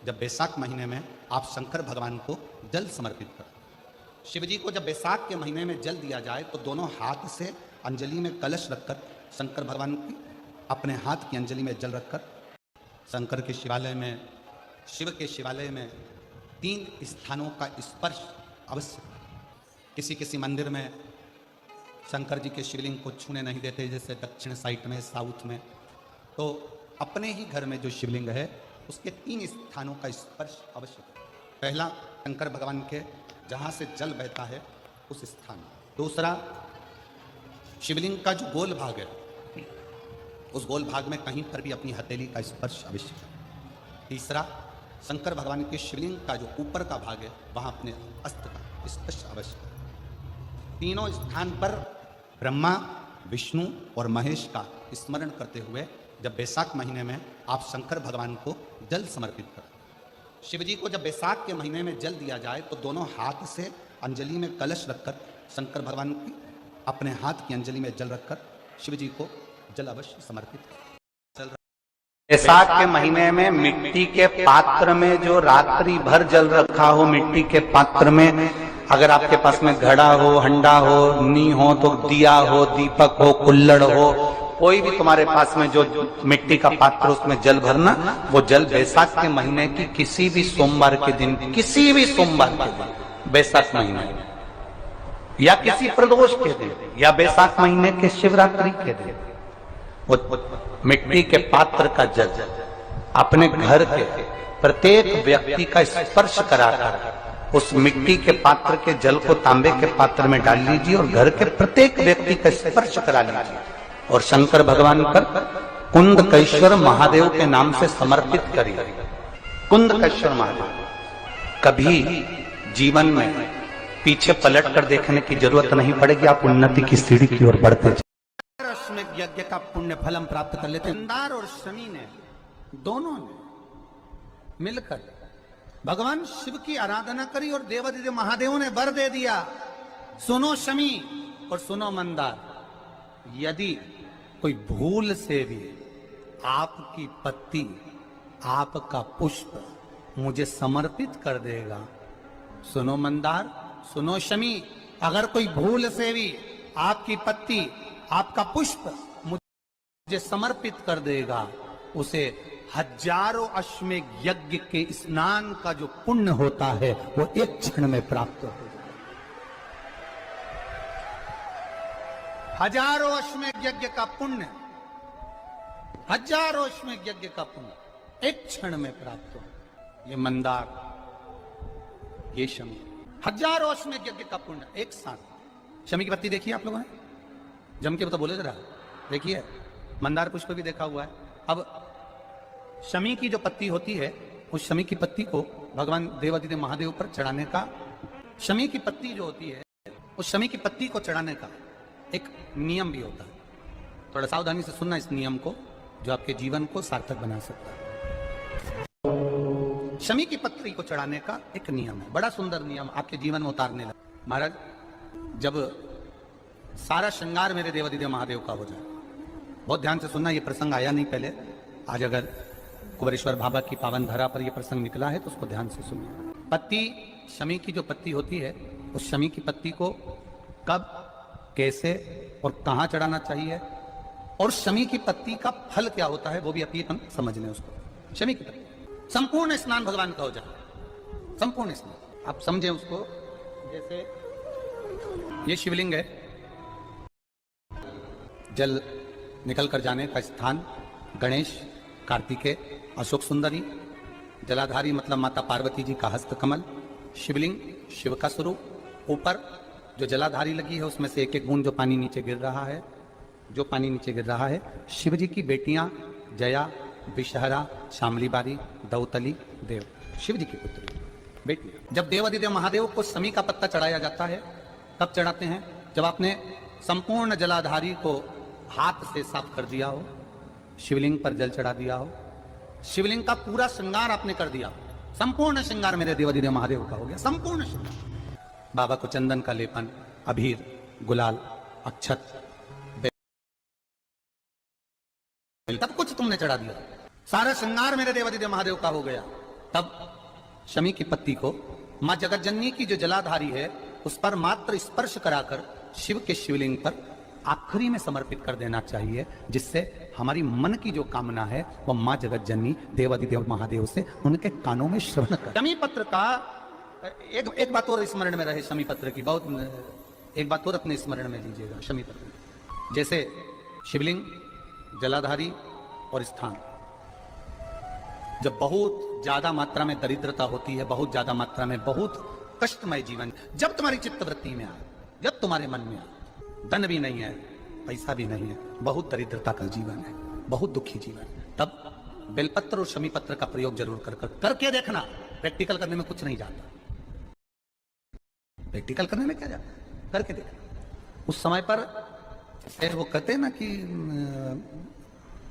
जब बैसाख महीने में आप शंकर भगवान को जल समर्पित करें। शिव जी को जब बैसाख के महीने में जल दिया जाए तो दोनों हाथ से अंजलि में कलश रखकर शंकर भगवान की अपने हाथ की अंजलि में जल रखकर शंकर के शिवालय में, शिव के शिवालय में 3 स्थानों का स्पर्श अवश्य। किसी किसी मंदिर में शंकर जी के शिवलिंग को छूने नहीं देते, जैसे दक्षिण साइड में, साउथ में, तो अपने ही घर में जो शिवलिंग है उसके 3 स्थानों का स्पर्श अवश्य करें। पहला शंकर भगवान के जहाँ से जल बहता है उस स्थान। दूसरा शिवलिंग का जो गोल भाग है उस गोल भाग में कहीं पर भी अपनी हथेली का स्पर्श अवश्य करें। तीसरा शंकर भगवान के शिवलिंग का जो ऊपर का भाग है वहाँ अपने अस्त्र का स्पर्श अवश्य करें। तीनों स्थान पर ब्रह्मा, विष्णु और महेश का स्मरण करते हुए जब बैसाख महीने में आप शंकर भगवान को जल समर्पित करें। शिव जी को जब बैसाख के महीने में जल दिया जाए तो दोनों हाथ से अंजलि में कलश रखकर शंकर भगवान की अपने हाथ की अंजलि में जल रखकर शिव जी को जल अवश्य समर्पित करें। बैसाख के महीने में मिट्टी के पात्र में जो रात्रि भर जल रखा हो, मिट्टी के पात्र में, अगर आपके पास में घड़ा हो, हंडा हो, नी हो, तो दिया हो, दीपक हो, कुल्लड़ हो, कोई भी तुम्हारे पास में जो मिट्टी का पात्र उसमें जल भरना, वो जल बैसाख के महीने की किसी भी सोमवार के दिन, किसी भी सोमवार के दिन, बैसाख महीने या किसी प्रदोष के दिन या बैसाख महीने के शिवरात्रि के दिन, वो मिट्टी के पात्र का जल अपने घर के प्रत्येक व्यक्ति का स्पर्श कराकर उस मिट्टी के पात्र के जल को तांबे के पात्र में डाल लीजिए और घर के प्रत्येक व्यक्ति का स्पर्श करा लीजिए और शंकर भगवान पर कुंदकेश्वर महादेव के नाम से समर्पित करिए। कुंदकेश्वर महादेव। कभी जीवन में पीछे पलट कर देखने की जरूरत नहीं पड़ेगी, आप उन्नति की सीढ़ी की ओर बढ़ते जाएं। यज्ञ का पुण्य फलम प्राप्त कर लेते हैं। मंदार और शमी ने दोनों ने मिलकर भगवान शिव की आराधना करी और देवादिदेव महादेव ने वर दे दिया। सुनो शमी और सुनो मंदार, यदि कोई भूल से भी आपकी पत्ती, आपका पुष्प मुझे समर्पित कर देगा, सुनो मंदार, सुनो शमी, अगर कोई भूल से भी आपकी पत्ती, आपका पुष्प मुझे समर्पित कर देगा, उसे हजारों अश्वमेध यज्ञ के स्नान का जो पुण्य होता है वो एक क्षण में प्राप्त हो जाए। हजारों अश्वमेध यज्ञ का पुण्य, हजारों अश्वमेध यज्ञ का पुण्य एक क्षण में प्राप्त हो। ये मंदार, ये शमी, हजारों अश्वमेध यज्ञ का पुण्य एक साथ। शमी की पत्ती देखी आप लोगों ने? जम के तो बोले जरा, देखिए। मंदार पुष्प भी देखा हुआ है। अब शमी की जो पत्ती होती है, उस शमी की पत्ती को भगवान देवादिदेव महादेव पर चढ़ाने का, शमी की पत्ती जो होती है, उस शमी की पत्ती को चढ़ाने का एक नियम भी होता है। थोड़ा सावधानी से सुनना इस नियम को, जो आपके जीवन को सार्थक बना सकता है। शमी की पत्ती को चढ़ाने का एक नियम है, बड़ा सुंदर नियम, आपके जीवन में उतारने लगा। महाराज, जब सारा श्रृंगार मेरे देवादिदेव महादेव का हो जाए, बहुत ध्यान से सुनना, ये प्रसंग आया नहीं पहले, आज अगर कुबेरेश्वर बाबा की पावन धरा पर यह प्रसंग निकला है तो उसको ध्यान से सुनिए। पत्ती, शमी की जो पत्ती होती है, उस शमी की पत्ती को कब, कैसे और कहां चढ़ाना चाहिए, और शमी की पत्ती का फल क्या होता है वो भी अपन समझ लें उसको। शमी की पत्ती, संपूर्ण स्नान भगवान का हो जाए, संपूर्ण स्नान, आप समझे उसको। जैसे ये शिवलिंग है, जल निकल कर जाने का स्थान गणेश, कार्तिकेय, अशोक सुंदरी, जलाधारी मतलब माता पार्वती जी का हस्त कमल, शिवलिंग, शिव का स्वरूप, ऊपर जो जलाधारी लगी है उसमें से एक एक बूंद जो पानी नीचे गिर रहा है, जो पानी नीचे गिर रहा है, शिव जी की बेटियां जया, विषहरा, शामली बारी, दौतली, देव, शिव जी की पुत्री बेटी। जब देवादिदेव महादेव को शमी का पत्ता चढ़ाया जाता है, कब चढ़ाते हैं? जब आपने संपूर्ण जलाधारी को हाथ से साफ कर दिया हो, शिवलिंग पर जल चढ़ा दिया हो, शिवलिंग का पूरा श्रृंगार आपने कर दिया, संपूर्ण श्रृंगार मेरे देवादिदेव महादेव का हो गया, संपूर्ण श्रृंगार। बाबा को चंदन का लेपन, अबीर, गुलाल, अक्षत, सब कुछ तुमने चढ़ा दिया, सारा श्रृंगार मेरे देवादिदेव महादेव का हो गया। तब शमी की पत्ती को मां जगतजननी की जो जलाधारी है उस पर मात्र स्पर्श कराकर शिव के शिवलिंग पर आखिरी में समर्पित कर देना चाहिए, जिससे हमारी मन की जो कामना है वह मां जगतजननी देवाधिदेव महादेव से उनके कानों में श्रवण कर। शमी पत्र का एक बात और स्मरण में रहे, शमी पत्र की बहुत एक बात और अपने स्मरण में लीजिएगा। शमी पत्र जैसे शिवलिंग, जलाधारी और स्थान, जब बहुत ज्यादा मात्रा में दरिद्रता होती है, बहुत ज्यादा मात्रा में बहुत कष्टमय जीवन, जब तुम्हारी चित्तवृत्ति में आए, जब तुम्हारे मन में आए, धन भी नहीं है, पैसा भी नहीं है, बहुत दरिद्रता का जीवन है, बहुत दुखी जीवन, तब बेलपत्र और शमी पत्र का प्रयोग जरूर करके देखना। प्रैक्टिकल करने में कुछ नहीं जाता, प्रैक्टिकल करने में क्या जाता, करके देखना। उस समय पर वो कहते हैं ना कि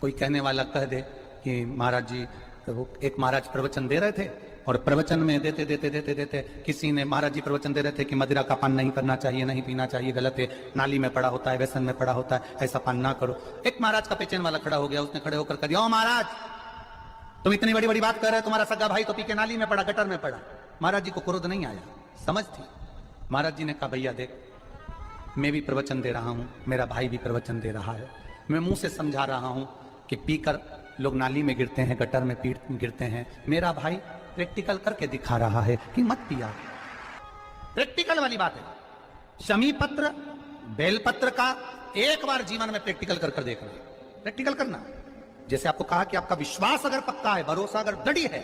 कोई कहने वाला कह दे कि महाराज जी, वो एक महाराज प्रवचन दे रहे थे और प्रवचन में देते देते देते देते किसी ने, महाराज जी प्रवचन दे रहे थे कि मदिरा का पान नहीं करना चाहिए, नहीं पीना चाहिए, गलत है, नाली में पड़ा होता है, व्यसन में पड़ा होता है, ऐसा पान ना करो। एक महाराज का पेचन वाला खड़ा हो गया, उसने खड़े होकर कह दिया, ओ महाराज तुम इतनी बड़ी बड़ी बात कर रहे हो, तुम्हारा सगा भाई तो पी के नाली में पड़ा, गटर में पड़ा। महाराज जी को क्रोध नहीं आया, समझ थी। महाराज जी ने कहा, भैया देख, मैं भी प्रवचन दे रहा हूं, मेरा भाई भी प्रवचन दे रहा है, मैं मुंह से समझा रहा हूं कि पीकर लोग नाली में गिरते हैं, गटर में गिरते हैं, मेरा भाई प्रैक्टिकल करके दिखा रहा है कि मत पिया। प्रैक्टिकल वाली बात है। शमी पत्र, बेलपत्र का एक बार जीवन में प्रैक्टिकल कर देखना, प्रैक्टिकल करना। जैसे आपको कहा कि आपका विश्वास अगर पक्का है, भरोसा अगर दृढ़ है,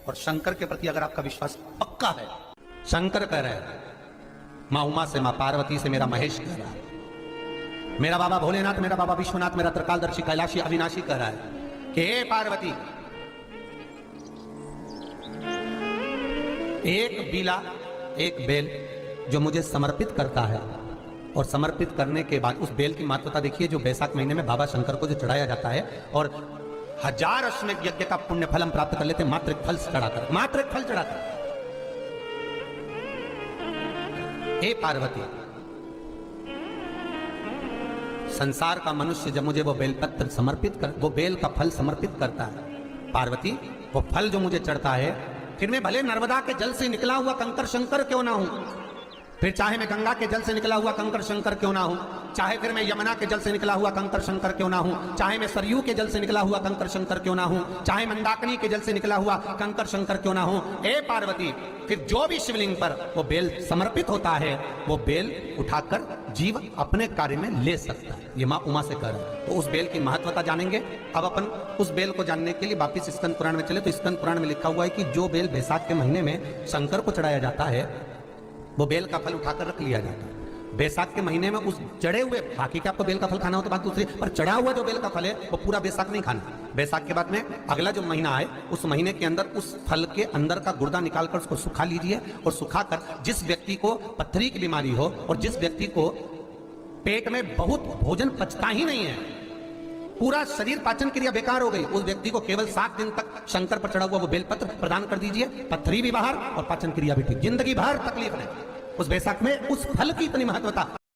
और शंकर के प्रति अगर आपका विश्वास पक्का है, शंकर कह रहे हैं, मां उमा से, मां पार्वती से, मेरा महेश कह रहा है, मेरा बाबा भोलेनाथ, मेरा बाबा विश्वनाथ, मेरा त्रिकालदर्शी कैलाशी अविनाशी कह रहा है कि हे पार्वती, एक बीला, एक बेल जो मुझे समर्पित करता है, और समर्पित करने के बाद उस बेल की महत्वता देखिए, जो बैसाख महीने में बाबा शंकर को जो चढ़ाया जाता है, और 1000 अश्वमेध यज्ञ का पुण्य फल हम प्राप्त कर लेते, मात्र एक फल चढ़ाकर, मात्र एक फल चढ़ाकर। हे पार्वती, संसार का मनुष्य जब मुझे वो बेलपत्र समर्पित कर, वो बेल का फल समर्पित करता है, पार्वती वो फल जो मुझे चढ़ता है, फिर मैं भले नर्मदा के जल से निकला हुआ कंकर शंकर क्यों ना हूं, फिर चाहे मैं गंगा के जल से निकला हुआ कंकर शंकर क्यों ना हूं, चाहे फिर मैं यमुना के जल से निकला हुआ कंकर शंकर क्यों ना हूं, चाहे मैं सरयू के जल से निकला हुआ कंकर शंकर क्यों ना हूं, चाहे मंदाकिनी के जल से निकला हुआ कंकर शंकर क्यों ना हूं, हे पार्वती, फिर जो भी शिवलिंग पर वो बेल समर्पित होता है, वो बेल उठाकर जीव अपने कार्य में ले सकता है। ये मां उमा से कह रहा है। तो उस बेल की महत्वता जानेंगे। अब अपन उस बेल को जानने के लिए वापिस स्कंद पुराण में चले, तो स्कंद पुराण में लिखा हुआ है कि जो बेल बैसाख के महीने में शंकर को चढ़ाया जाता है, वो बेल का फल उठाकर रख लिया जाता है। बैसाख के महीने में उस चढ़े हुए, बाकी के आपको बेल का फल खाना हो तो बात दूसरी, पर चढ़ा हुआ जो बेल का फल है वो पूरा बैसाख नहीं खाना। बैसाख के बाद में अगला जो महीना है, उस महीने के अंदर उस फल के अंदर का गुर्दा निकालकर उसको सुखा लीजिए, और सुखाकर जिस व्यक्ति को पथरी की बीमारी हो और जिस व्यक्ति को पेट में बहुत भोजन पचता ही नहीं है, पूरा शरीर पाचन क्रिया बेकार हो गई, उस व्यक्ति को केवल 7 दिन तक शंकर पर चढ़ा हुआ वो बेलपत्र प्रदान कर दीजिए, पथरी भी बाहर और पाचन क्रिया भी ठीक, जिंदगी भर तकलीफ नहीं। उस बैसाख में उस फल की इतनी महत्वता।